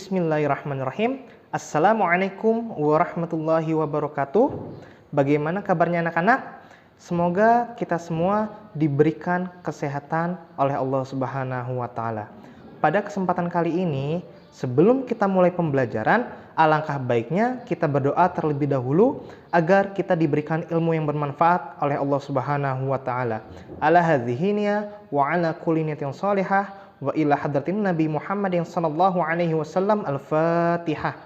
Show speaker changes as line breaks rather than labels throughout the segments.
Bismillahirrahmanirrahim. Assalamualaikum warahmatullahi wabarakatuh. Bagaimana kabarnya anak-anak? Semoga kita semua diberikan kesehatan oleh Allah Subhanahu wa Ta'ala. Pada kesempatan kali ini, sebelum kita mulai pembelajaran, alangkah baiknya kita berdoa terlebih dahulu agar kita diberikan ilmu yang bermanfaat oleh Allah Subhanahu wa Ta'ala. Ala hadhihi niyah wa ala kulli niyatin shalihah wa ila hadratin Nabi Muhammad sallallahu alaihi wasallam. Al-Fatihah.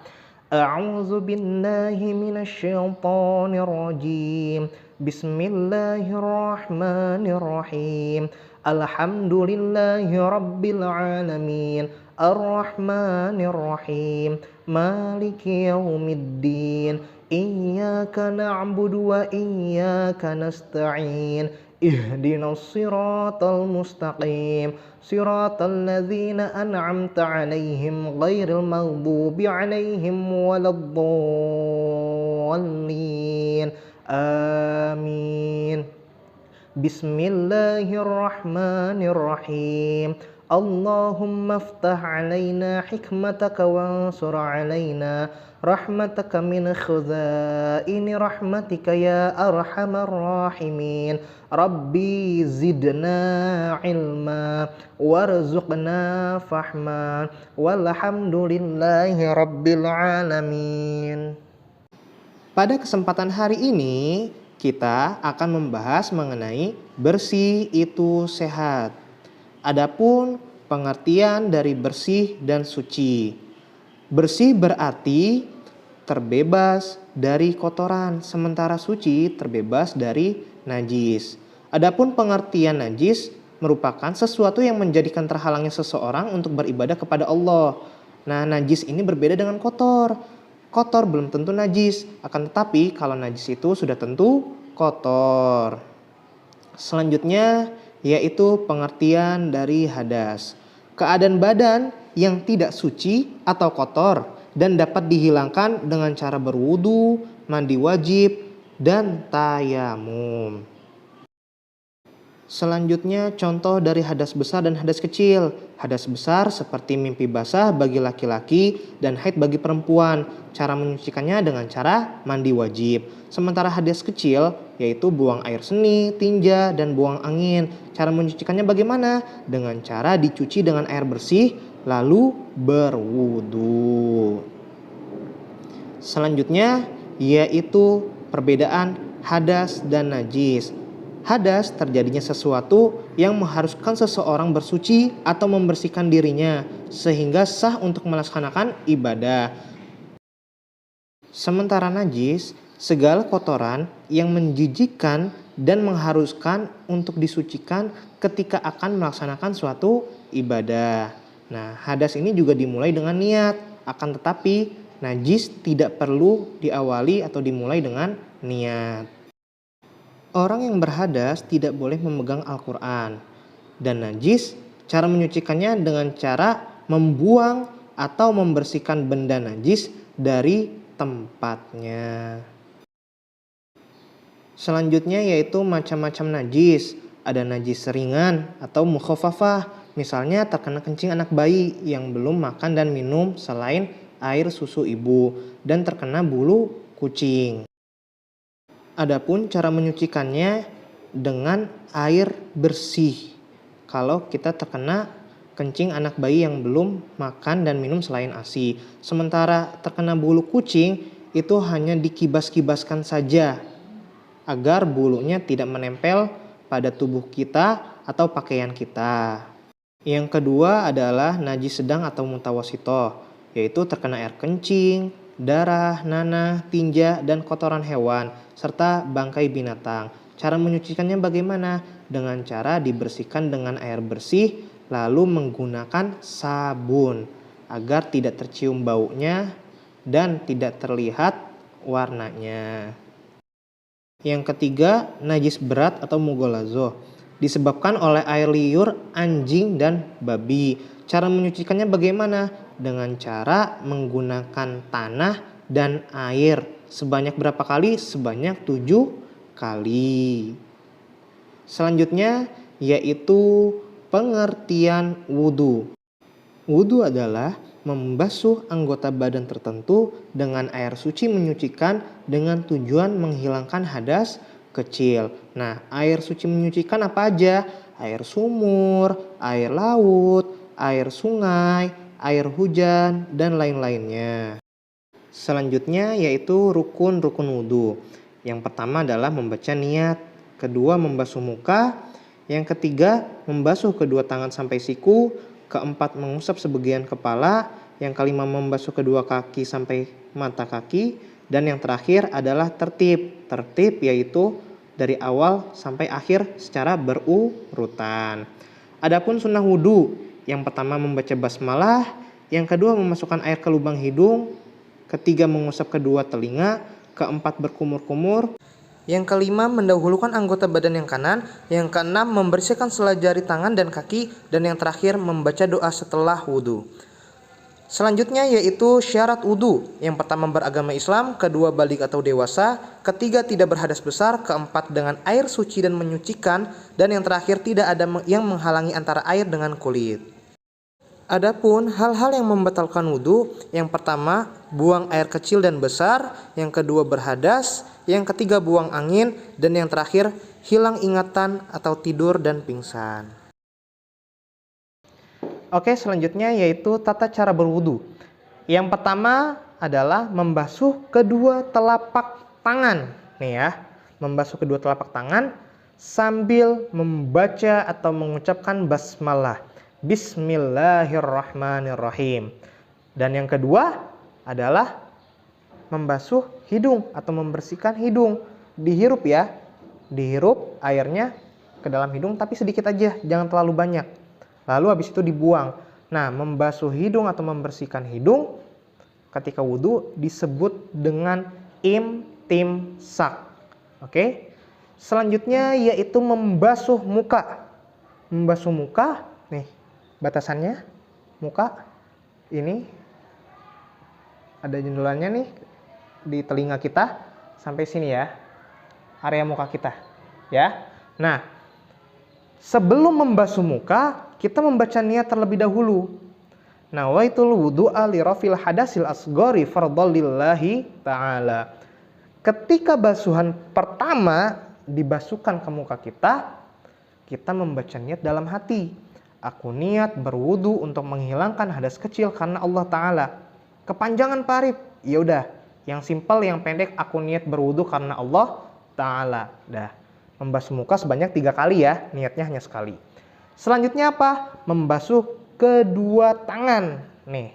A'udzu billahi minasy syaithanir rajim. Bismillahirrahmanirrahim. Alhamdulillahi rabbil alamin. Ar-Rahmanir Rahim. Maliki yaumiddin. Iyyaka na'budu wa iyyaka nasta'in. Ihdinas siratal mustaqim. Siratal ladzina an'amta 'alaihim ghairil maghdubi 'alaihim waladdallin. Amin. Bismillahirrahmanirrahim. Allahumma aftah 'alaina hikmataka wansur 'alaina rahmataka min khuzaini rahmatika ya arhamar rahimin. Rabbi zidna ilma warzuqna fahma walhamdulillahi rabbil alamin. Pada kesempatan hari ini kita akan membahas mengenai bersih itu sehat. Adapun pengertian dari bersih dan suci. Bersih berarti terbebas dari kotoran, sementara suci terbebas dari najis. Adapun pengertian najis merupakan sesuatu yang menjadikan terhalangnya seseorang untuk beribadah kepada Allah. Nah, najis ini berbeda dengan kotor. Kotor belum tentu najis, akan tetapi kalau najis itu sudah tentu kotor. Selanjutnya yaitu pengertian dari hadas. Keadaan badan yang tidak suci atau kotor dan dapat dihilangkan dengan cara berwudu, mandi wajib, dan tayamum. Selanjutnya contoh dari hadas besar dan hadas kecil. Hadas besar seperti mimpi basah bagi laki-laki dan haid bagi perempuan. Cara menyucikannya dengan cara mandi wajib. Sementara hadas kecil yaitu buang air seni, tinja, dan buang angin. Cara menyucikannya bagaimana? Dengan cara dicuci dengan air bersih lalu berwudu. Selanjutnya yaitu perbedaan hadas dan najis. Hadas terjadinya sesuatu yang mengharuskan seseorang bersuci atau membersihkan dirinya sehingga sah untuk melaksanakan ibadah. Sementara najis, segala kotoran yang menjijikkan dan mengharuskan untuk disucikan ketika akan melaksanakan suatu ibadah. Nah, hadas ini juga dimulai dengan niat, akan tetapi najis tidak perlu diawali atau dimulai dengan niat. Orang yang berhadas tidak boleh memegang Al-Quran. Dan najis, cara menyucikannya dengan cara membuang atau membersihkan benda najis dari tempatnya. Selanjutnya yaitu macam-macam najis. Ada najis ringan atau mukhafafah. Misalnya terkena kencing anak bayi yang belum makan dan minum selain air susu ibu. Dan terkena bulu kucing. Adapun cara menyucikannya dengan air bersih. Kalau kita terkena kencing anak bayi yang belum makan dan minum selain ASI. Sementara terkena bulu kucing itu hanya dikibas-kibaskan saja agar bulunya tidak menempel pada tubuh kita atau pakaian kita. Yang kedua adalah najis sedang atau mutawasito, yaitu terkena air kencing, darah, nanah, tinja, dan kotoran hewan, serta bangkai binatang. Cara menyucikannya bagaimana? Dengan cara dibersihkan dengan air bersih, lalu menggunakan sabun agar tidak tercium baunya dan tidak terlihat warnanya. Yang ketiga, najis berat atau mughalazoh, disebabkan oleh air liur anjing dan babi. Cara menyucikannya bagaimana? Dengan cara menggunakan tanah dan air. Sebanyak berapa kali? Sebanyak 7 kali. Selanjutnya yaitu pengertian wudu. Wudu adalah membasuh anggota badan tertentu dengan air suci menyucikan dengan tujuan menghilangkan hadas kecil. Nah, air suci menyucikan apa aja? Air sumur, air laut, air sungai, air hujan, dan lain-lainnya. Selanjutnya yaitu rukun-rukun wudhu. Yang pertama adalah membaca niat, kedua membasuh muka, yang ketiga membasuh kedua tangan sampai siku, keempat mengusap sebagian kepala, yang kelima membasuh kedua kaki sampai mata kaki, dan yang terakhir adalah tertib. Tertib yaitu dari awal sampai akhir secara berurutan. Adapun sunnah wudhu, yang pertama membaca basmalah, yang kedua memasukkan air ke lubang hidung, ketiga mengusap kedua telinga, keempat berkumur-kumur, yang kelima mendahulukan anggota badan yang kanan, yang keenam membersihkan sela jari tangan dan kaki, dan yang terakhir membaca doa setelah wudhu. Selanjutnya yaitu syarat wudhu. Yang pertama beragama Islam, kedua balik atau dewasa, ketiga tidak berhadas besar, keempat dengan air suci dan menyucikan, dan yang terakhir tidak ada yang menghalangi antara air dengan kulit. Adapun hal-hal yang membatalkan wudhu, yang pertama buang air kecil dan besar, yang kedua berhadas, yang ketiga buang angin, dan yang terakhir hilang ingatan atau tidur dan pingsan. Oke, selanjutnya yaitu tata cara berwudhu. Yang pertama adalah membasuh kedua telapak tangan. Nih ya, membasuh kedua telapak tangan sambil membaca atau mengucapkan basmalah. Bismillahirrahmanirrahim. Dan yang kedua adalah membasuh hidung atau membersihkan hidung. Dihirup ya, dihirup airnya ke dalam hidung tapi sedikit aja, jangan terlalu banyak. Lalu habis itu dibuang. Nah, membasuh hidung atau membersihkan hidung ketika wudhu disebut dengan imtimsak. Oke. Selanjutnya yaitu membasuh muka. Membasuh muka, nih batasannya muka ini ada jendulannya nih di telinga kita sampai sini ya, area muka kita ya. Nah, sebelum membasuh muka kita membaca niat terlebih dahulu. Nawaitul wudu'a li rafil hadasil asghari fardalillahi ta'ala. Ketika basuhan pertama dibasuhkan ke muka kita, kita membaca niat dalam hati. Aku niat berwudu untuk menghilangkan hadas kecil karena Allah Ta'ala. Kepanjangan Pak Arif, ya udah. Yang simpel, yang pendek, aku niat berwudu karena Allah Ta'ala. Dah. Membasuh muka sebanyak 3 kali ya, niatnya hanya sekali. Selanjutnya apa? Membasuh kedua tangan. Nih,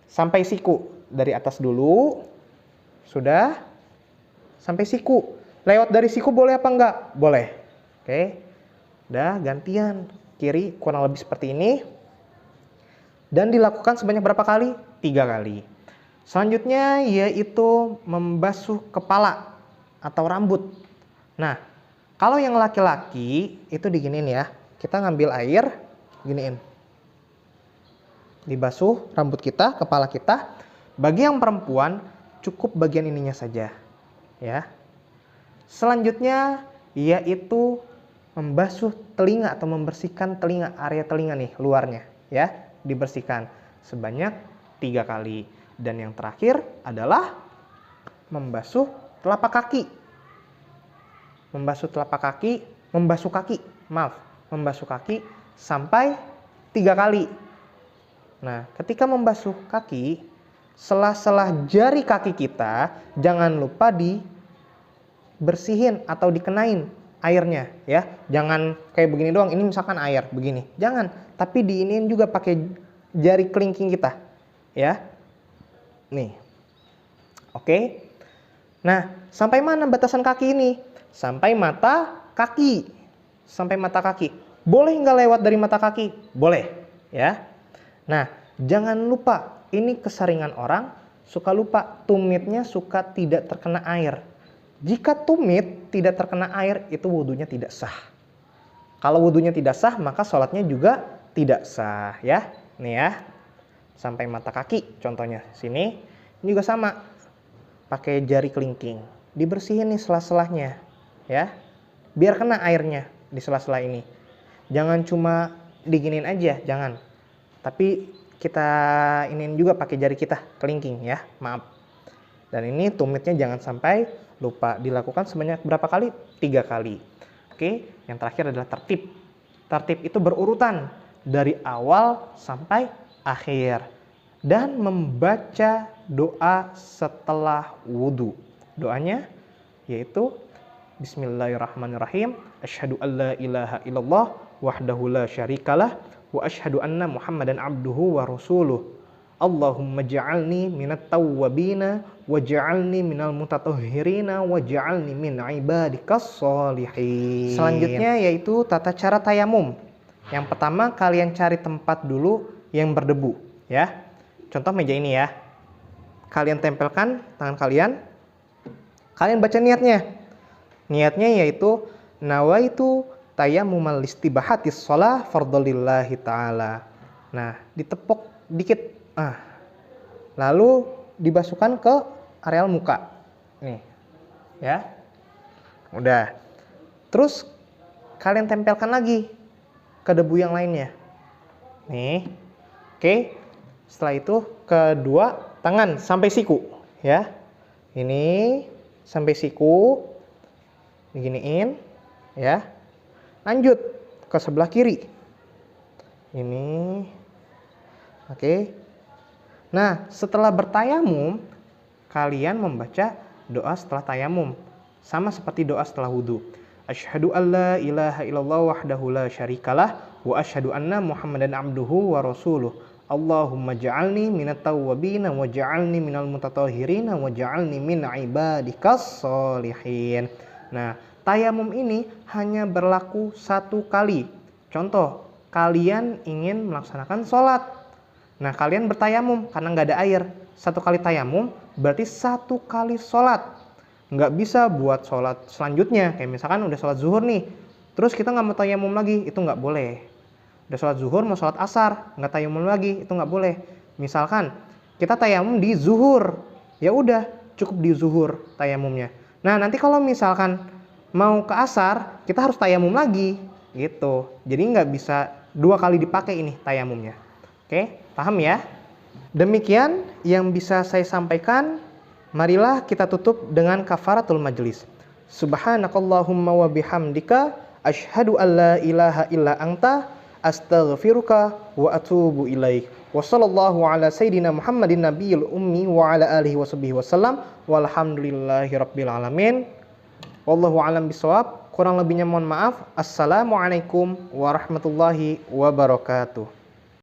sampai siku. Dari atas dulu. Sudah. Sampai siku. Lewat dari siku boleh apa enggak? Boleh. Oke. Udah, gantian. Kiri kurang lebih seperti ini. Dan dilakukan sebanyak berapa kali? 3 kali. Selanjutnya yaitu membasuh kepala atau rambut. Nah, kalau yang laki-laki itu diginiin ya. Kita ngambil air, giniin. Dibasuh rambut kita, kepala kita. Bagi yang perempuan cukup bagian ininya saja. Ya. Selanjutnya yaitu membasuh telinga atau membersihkan telinga, area telinga nih luarnya ya, dibersihkan sebanyak 3 kali. Dan yang terakhir adalah membasuh telapak kaki. Membasuh kaki sampai 3 kali. Nah, ketika membasuh kaki, sela-sela jari kaki kita jangan lupa dibersihin atau dikenain airnya ya. Jangan kayak begini doang, ini misalkan air begini. Jangan, tapi diiniin juga pakai jari kelingking kita. Ya. Nih. Oke. Nah, sampai mana batasan kaki ini? Sampai mata kaki. Sampai mata kaki. Boleh nggak lewat dari mata kaki? Boleh, ya. Nah, jangan lupa, ini keseringan orang suka lupa, tumitnya suka tidak terkena air. Jika tumit tidak terkena air, itu wudhunya tidak sah. Kalau wudhunya tidak sah, maka sholatnya juga tidak sah ya. Nih ya, sampai mata kaki contohnya. Sini, ini juga sama. Pakai jari kelingking. Dibersihin nih sela-selahnya ya. Biar kena airnya di sela-sela ini. Jangan cuma diginin aja, jangan. Tapi kita iniin juga pakai jari kita, kelingking ya, maaf. Dan ini tumitnya jangan sampai lupa. Dilakukan sebanyak berapa kali? 3 kali. Oke, yang terakhir adalah tertib. Tertib itu berurutan dari awal sampai akhir. Dan membaca doa setelah wudhu. Doanya yaitu Bismillahirrahmanirrahim. Asyhadu an la ilaha illallah wahdahu la syarikalah wa asyhadu anna Muhammadan abduhu wa rasuluh. Allahumma ja'alni minat tawwabina wa ja'alni minal mutatahhirina wa ja'alni min ibadikas sholihin. Selanjutnya yaitu tata cara tayamum. Yang pertama kalian cari tempat dulu yang berdebu ya. Contoh meja ini ya. Kalian tempelkan tangan kalian. Kalian baca niatnya. Niatnya yaitu nawaitu tayammumal istibahatis shalah fardholillahi ta'ala. Nah, ditepuk dikit. Lalu dibasuhkan ke areal muka. Nih. Ya. Udah. Terus kalian tempelkan lagi ke debu yang lainnya. Nih. Oke. Setelah itu kedua tangan sampai siku, ya. Ini sampai siku. Diginiin, ya. Lanjut ke sebelah kiri. Ini. Oke. Nah, setelah bertayamum, kalian membaca doa setelah tayamum. Sama seperti doa setelah wudhu. Asyhadu an la ilaha illallah wahdahu la syarikalah wa asyhadu anna Muhammadan abduhu wa rasuluh. Allahumma ja'alni minat tawwabina wa ja'alni minal mutatahhirina wa ja'alni min ibadikas sholihin. Nah, tayamum ini hanya berlaku 1 kali. Contoh, kalian ingin melaksanakan sholat. Nah, kalian bertayamum karena nggak ada air. 1 kali tayamum berarti 1 kali sholat. Nggak bisa buat sholat selanjutnya. Kayak misalkan udah sholat zuhur nih, terus kita nggak mau tayamum lagi, itu nggak boleh. Udah sholat zuhur mau sholat asar, nggak tayamum lagi, itu nggak boleh. Misalkan kita tayamum di zuhur, ya udah cukup di zuhur tayamumnya. Nah, nanti kalau misalkan mau ke asar, kita harus tayamum lagi, gitu. Jadi nggak bisa 2 kali dipakai ini tayamumnya. Oke, paham ya? Demikian yang bisa saya sampaikan. Marilah kita tutup dengan kafaratul majlis. Subhanakallahumma wa bihamdika asyhadu an la ilaha illa anta astaghfiruka wa atubu ilaik. Wassallallahu ala sayyidina Muhammadin nabiyil ummi wa ala alihi wasallam. Walhamdulillahi rabbil alamin. Wallahu alam bisawab. Kurang lebihnya mohon maaf. Assalamualaikum warahmatullahi wabarakatuh.